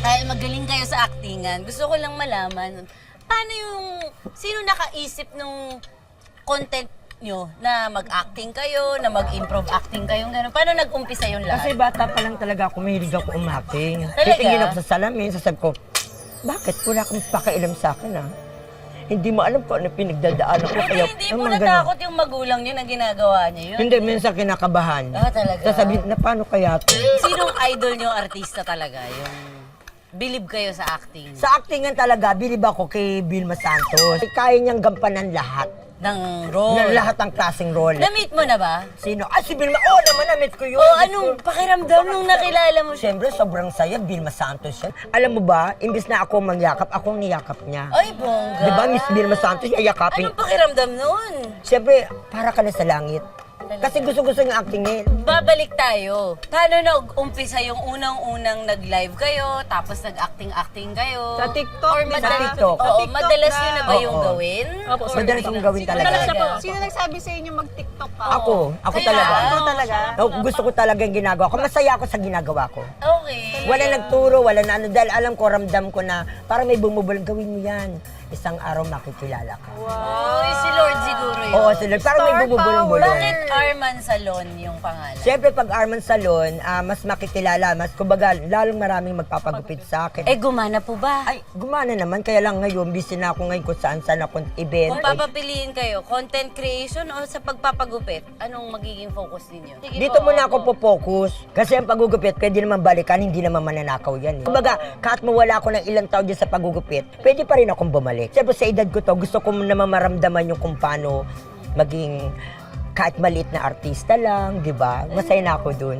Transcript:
Dahil magaling kayo sa actingan, gusto ko lang malaman, paano sino nakaisip nung content nyo na mag-acting kayo, na mag-improve acting kayo, gano'n? Paano nag-umpisa yung Kasi lahat? bata pa lang talaga ako, mahilig ako umaking. Talaga? Titingin ako sa salamin, sasabi ko, bakit wala kang pakialam sa akin Hindi mo alam kung ano pinagdadaanan ko. Kaya, Hindi ang mo mga natakot yung magulang nyo na ginagawa niya yun? Hindi, minsan kinakabahan. Talaga? Sasabihin na paano kaya to? Sinong idol nyo artista talaga? Yung believe kayo sa acting Sa actingan talaga, bilib ako kay Vilma Santos. Kaya niyang gampanan lahat. ng role? Na lahat ng klaseng role. Na-meet mo na ba? Sino? Si Vilma. Oo naman, na-meet ko yun. Anong pakiramdam nung nakilala mo siya? Siyempre, sobrang saya. Vilma Santos yan. Alam mo ba, imbis na ako mangyakap, akong niyakap niya. Ay, bongga. Di ba, Miss Vilma Santos, yayakapin. Anong pakiramdam nun? Siyempre, para ka na sa langit. Kasi gusto-gusto niya actingin. Babalik tayo. Paano nag-umpisa yung unang-unang nag-live kayo, tapos nag-acting-acting kayo? Sa TikTok, Or di ba? Sa TikTok. Oo, Sa TikTok madalas na. yun na ba yung Oo. gawin? Opo, sir. Madalas kong gawin talaga. Madalas siya po. Talaga? Sino nagsabi sa inyo mag-TikTok pa? Ako Kaya, talaga. Ako talaga? Gusto ko talaga yung ginagawa ko. Masaya ako sa ginagawa ko. Okay. Wala nagturo, wala na ano. Dahil alam ko, ramdam ko na parang may bumubulong, gawin mo yan. Isang araw makikilala ka. Uy, si Lord siguro yun. Oo, sila. Parang may Star bumubulong-bulong. Bakit Arman Salon yung pangalan? Siyempre, pag Arman Salon, mas makikilala, mas kumbaga, lalong maraming magpapagupit sa akin. Gumana po ba? Ay, gumana naman. Kaya lang ngayon, busy na ako ngayon kung saan-saan akong event. Kung papapiliin kayo, content creation o sa pagpapagupit, anong magiging focus ninyo? Sige Dito po, muna ako po-focus. Kasi ang pagugupit, pwede naman balikan, hindi naman mananakaw yan. Kumbaga, kahit mawala ako ng ilang taon dyan sa pagugupit, pwede pa rin akong bumalik. Siyempre sa edad ko to, gusto ko naman maramdaman yung kung paano maging kahit maliit na artista lang, di ba? Masaya na ako dun.